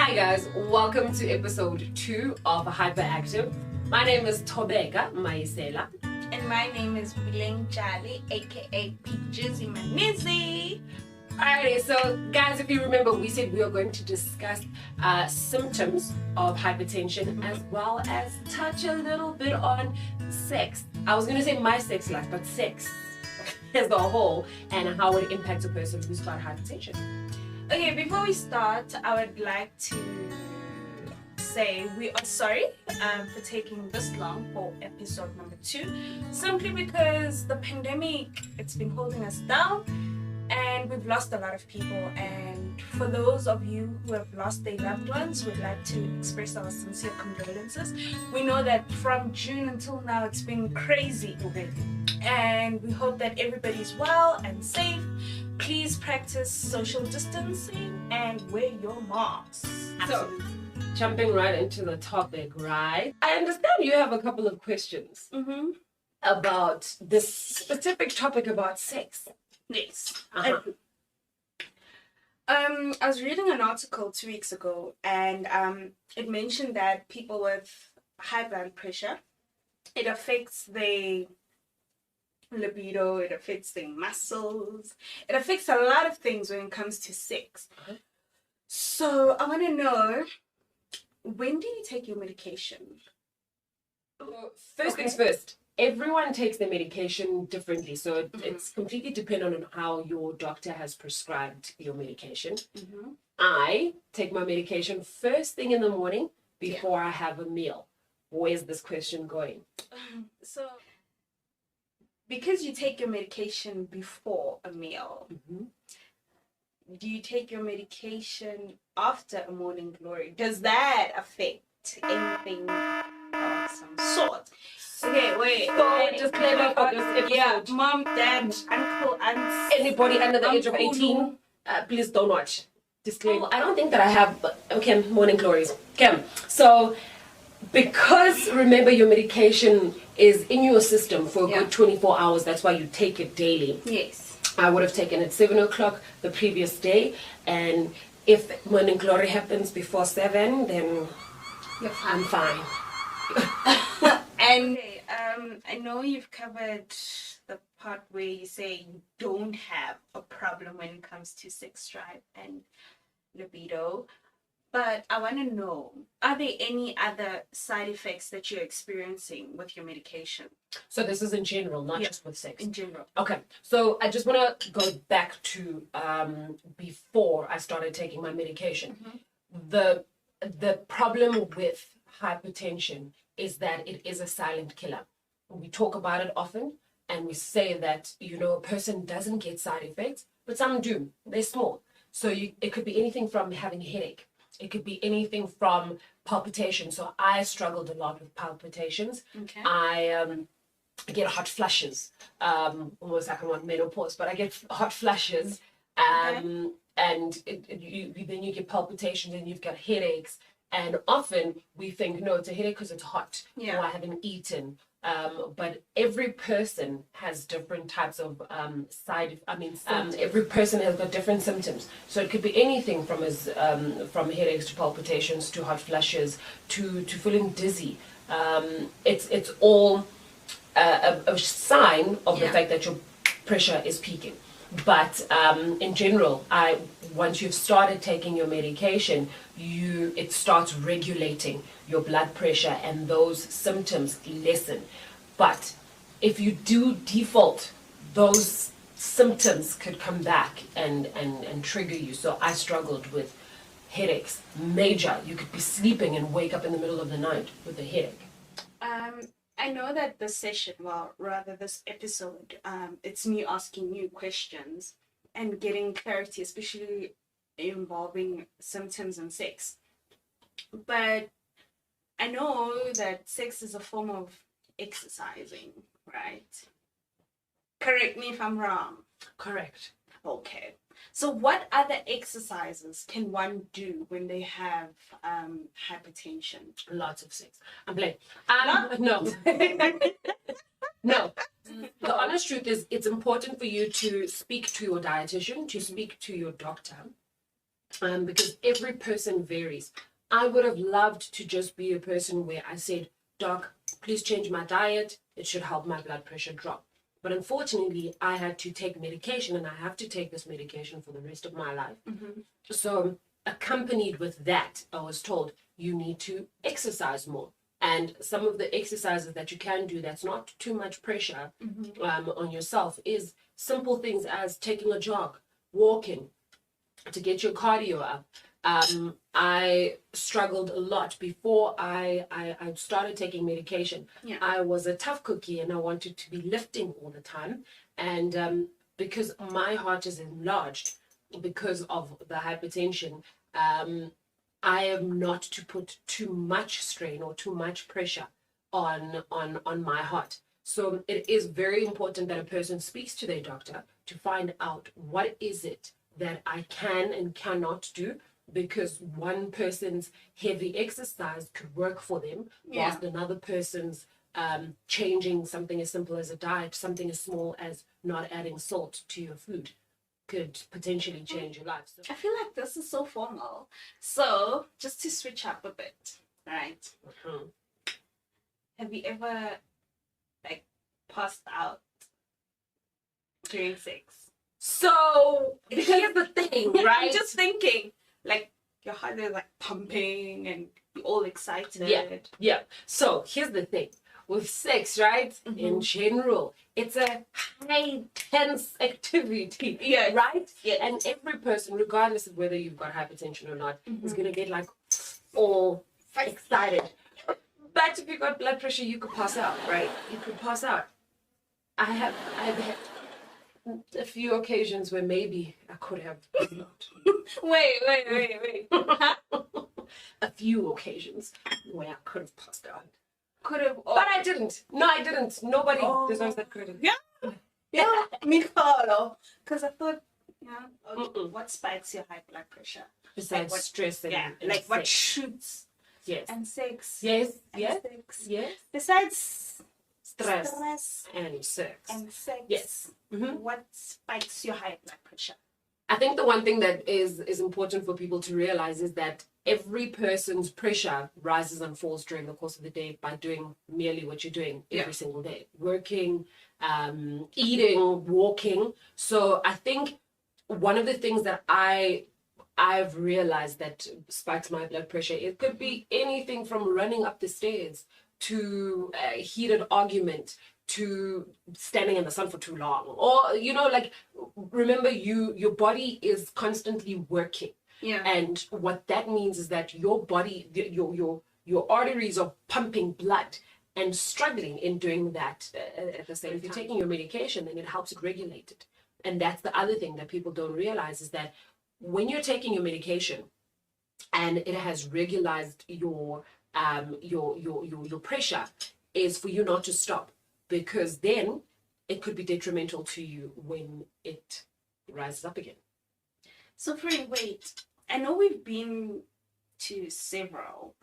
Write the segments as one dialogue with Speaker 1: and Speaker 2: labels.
Speaker 1: Hi guys, welcome to episode 2 of Hyperactive. My name is Thobey Maisela.
Speaker 2: And my name is Bileng Jali, aka Peaches Imanizi.
Speaker 1: Alrighty, so guys, if you remember, we said we are going to discuss symptoms of hypertension as well as touch a little bit on sex. I was going to say my sex life, but sex as a whole and how it impacts a person who's got hypertension.
Speaker 2: Okay, before we start, I would like to say we are sorry for taking this long for episode number 2, simply because the pandemic, it's been holding us down and we've lost a lot of people. And for those of you who have lost their loved ones, we'd like to express our sincere condolences. We know that from June until now it's been crazy, and we hope that everybody's well and safe. Please practice social distancing and wear your masks.
Speaker 1: So, jumping right into the topic, right? I understand you have a couple of questions about this specific topic about sex.
Speaker 2: Yes.
Speaker 1: Uh-huh.
Speaker 2: I was reading an article 2 weeks ago, and it mentioned that people with high blood pressure, it affects their libido, it affects their muscles, it affects a lot of things when it comes to sex. So I want to know, when do you take your medication?
Speaker 1: First things first, everyone takes their medication differently. So it's completely dependent on how your doctor has prescribed your medication. I take my medication first thing in the morning before I have a meal. Where's this question going?
Speaker 2: So, because you take your medication before a meal, do you take your medication after a morning glory? Does that affect anything of some sort? Okay, wait.
Speaker 1: So, disclaimer for this episode.
Speaker 2: Yeah, mom, dad, uncle, aunt,
Speaker 1: Anybody under the age of 18, please don't watch. Disclaimer. I don't think that I have. Okay, morning glories. Okay, so because remember your medication is in your system for a good 24 hours. That's why you take it daily.
Speaker 2: Yes.
Speaker 1: I would have taken it 7 o'clock the previous day, and if morning glory happens before 7, then I'm fine.
Speaker 2: And I know you've covered the part where you say you don't have a problem when it comes to sex drive and libido, but I want to know, are there any other side effects that you're experiencing with your medication?
Speaker 1: So this is in general, not just with sex.
Speaker 2: In general.
Speaker 1: Okay, so I just want to go back to before I started taking my medication. The problem with hypertension is that it is a silent killer. We talk about it often, and we say that, a person doesn't get side effects, but some do. They're small. So it could be anything from having a headache. It could be anything from palpitations. So I struggled a lot with palpitations.
Speaker 2: Okay.
Speaker 1: I get hot flushes, almost like I'm on menopause, but I get hot flushes, and then you get palpitations and you've got headaches. And often we think, no, it's a headache because it's hot, or I haven't eaten. But every person has different types of every person has got different symptoms. So it could be anything from headaches to palpitations to hot flushes to feeling dizzy. It's all a sign of the fact that your pressure is peaking. But in general, once you've started taking your medication, it starts regulating your blood pressure and those symptoms lessen. But if you do default, those symptoms could come back and trigger you. So I struggled with headaches, major. You could be sleeping and wake up in the middle of the night with a headache.
Speaker 2: I know that this session, this episode, it's me asking you questions and getting clarity, especially involving symptoms and sex. But I know that sex is a form of exercising, right? Correct me if I'm wrong.
Speaker 1: Correct.
Speaker 2: Okay. So what other exercises can one do when they have hypertension?
Speaker 1: Lots of sex. I'm playing. No. No. The honest truth is it's important for you to speak to your dietitian, to speak to your doctor, because every person varies. I would have loved to just be a person where I said, Doc, please change my diet. It should help my blood pressure drop. But unfortunately, I had to take medication, and I have to take this medication for the rest of my life. So accompanied with that, I was told, you need to exercise more. And some of the exercises that you can do that's not too much pressure on yourself is simple things as taking a jog, walking, to get your cardio up. I struggled a lot before I started taking medication.
Speaker 2: Yeah.
Speaker 1: I was a tough cookie, and I wanted to be lifting all the time. And because my heart is enlarged because of the hypertension, I am not to put too much strain or too much pressure on my heart. So it is very important that a person speaks to their doctor to find out what is it that I can and cannot do, because one person's heavy exercise could work for them, whilst another person's changing something as simple as a diet, something as small as not adding salt to your food, could potentially change your life. So,
Speaker 2: I feel like this is so formal. So, just to switch up a bit, right? Have you ever, like, passed out during sex?
Speaker 1: so here's the thing, right?
Speaker 2: I'm just thinking, like, your heart is, like, pumping and you're all excited.
Speaker 1: Yeah. So here's the thing. With sex, right? In general, it's a high tense activity.
Speaker 2: Yeah.
Speaker 1: Right?
Speaker 2: Yeah.
Speaker 1: And every person, regardless of whether you've got hypertension or not, is gonna get like all excited. But if you've got blood pressure, you could pass out, right? You could pass out. I've had a few occasions where maybe I could have not.
Speaker 2: Wait.
Speaker 1: A few occasions where I could have passed out.
Speaker 2: Could have.
Speaker 1: But I didn't. No, I didn't. Nobody deserves that credit.
Speaker 2: Yeah, me follow. Because I thought, what spikes your high blood pressure?
Speaker 1: Besides
Speaker 2: what,
Speaker 1: stress and, and
Speaker 2: like
Speaker 1: sex.
Speaker 2: what shoots
Speaker 1: Yes.
Speaker 2: and sex.
Speaker 1: Yes.
Speaker 2: And
Speaker 1: Yes.
Speaker 2: sex.
Speaker 1: Yes.
Speaker 2: Besides
Speaker 1: Stress and sex.
Speaker 2: and sex.
Speaker 1: Yes.
Speaker 2: What spikes your high blood pressure?
Speaker 1: I think the one thing that is important for people to realize is that every person's pressure rises and falls during the course of the day by doing merely what you're doing every single day. Working, eating, walking. So I think one of the things that I've realized that spikes my blood pressure, it could be anything from running up the stairs to a heated argument to standing in the sun for too long, or like, remember, your body is constantly working. And what that means is that your body, your arteries are pumping blood and struggling in doing that at the same time. If you're taking your medication, then it helps it regulate it. And that's the other thing that people don't realize, is that when you're taking your medication and it has regularized your pressure, is for you not to stop, because then it could be detrimental to you when it rises up again.
Speaker 2: So, friend, wait. I know we've been to several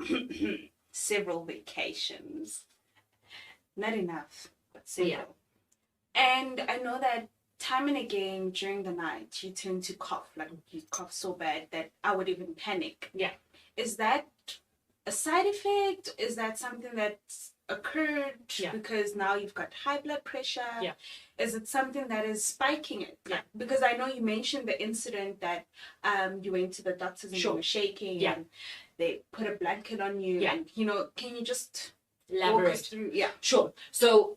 Speaker 2: vacations. Not enough, but several.
Speaker 1: Yeah.
Speaker 2: And I know that time and again during the night you tend to cough, like you cough so bad that I would even panic.
Speaker 1: Yeah.
Speaker 2: Is that a side effect? Is that something that's occurred because now you've got high blood pressure? Is it something that is spiking it? Because I know you mentioned the incident that you went to the doctors and you were shaking and they put a blanket on you and can you just walk us through?
Speaker 1: Sure. So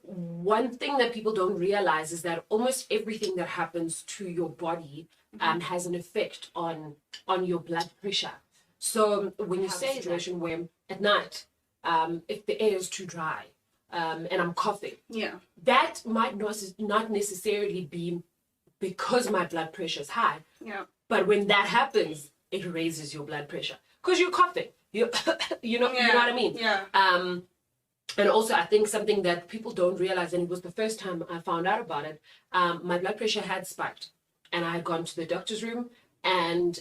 Speaker 1: one thing that people don't realize is that almost everything that happens to your body has an effect on your blood pressure. So when you say a situation where at night, if the air is too dry and I'm coughing, that might not necessarily be because my blood pressure is high. But when that happens, it raises your blood pressure because you're coughing. You know what I mean? And also, I think something that people don't realize, and it was the first time I found out about it, my blood pressure had spiked, and I had gone to the doctor's room, and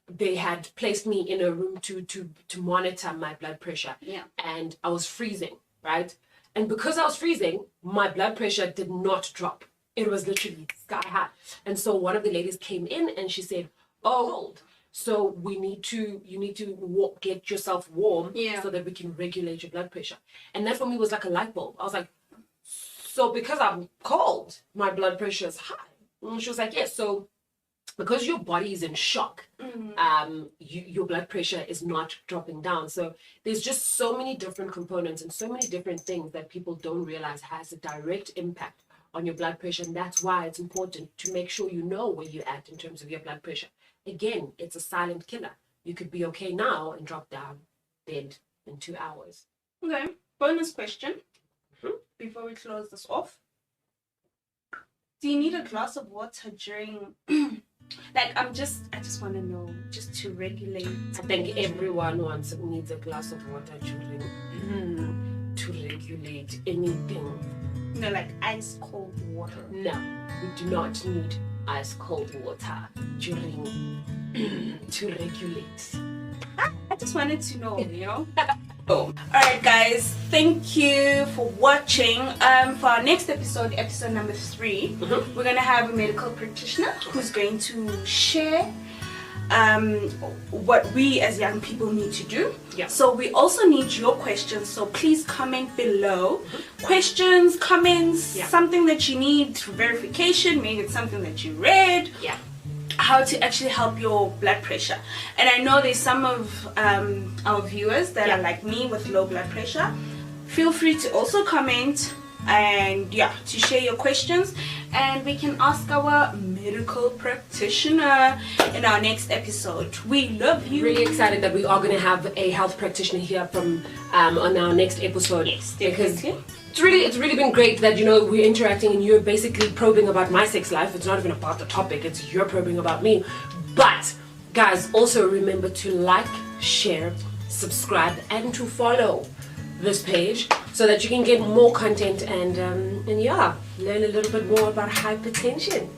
Speaker 1: they had placed me in a room to monitor my blood pressure. And I was freezing, right? And because I was freezing, my blood pressure did not drop. It was literally sky high. And so one of the ladies came in and she said, cold. So you need to get yourself warm so that we can regulate your blood pressure. And that for me was like a light bulb. I was like, so because I'm cold, my blood pressure is high. And she was like, yes. So because your body is in shock, your blood pressure is not dropping down. So there's just so many different components and so many different things that people don't realize has a direct impact on your blood pressure. And that's why it's important to make sure you know where you're at in terms of your blood pressure. Again, it's a silent killer. You could be okay now and drop down dead in 2 hours.
Speaker 2: Okay, bonus question before we close this off. Do you need a glass of water during... I just want to know, just to regulate.
Speaker 1: I think everyone needs a glass of water to regulate anything.
Speaker 2: No, like ice cold water.
Speaker 1: No, we do not need ice cold water to regulate.
Speaker 2: I just wanted to know, you know. Alright guys, thank you for watching. For our next episode number 3, we're gonna have a medical practitioner who's going to share what we as young people need to do. So we also need your questions, so please comment below. Questions, comments, something that you need for verification, maybe it's something that you read, how to actually help your blood pressure. And I know there's some of our viewers that are like me with low blood pressure. Feel free to also comment and to share your questions, and we can ask our medical practitioner in our next episode. We love you.
Speaker 1: Really excited that we are going to have a health practitioner here from on our next episode.
Speaker 2: Yes,
Speaker 1: because
Speaker 2: definitely.
Speaker 1: It's really been great that, you know, we're interacting and you're basically probing about my sex life. It's not even about the topic, it's you're probing about me. But guys, also remember to like, share, subscribe, and to follow this page so that you can get more content and learn a little bit more about hypertension.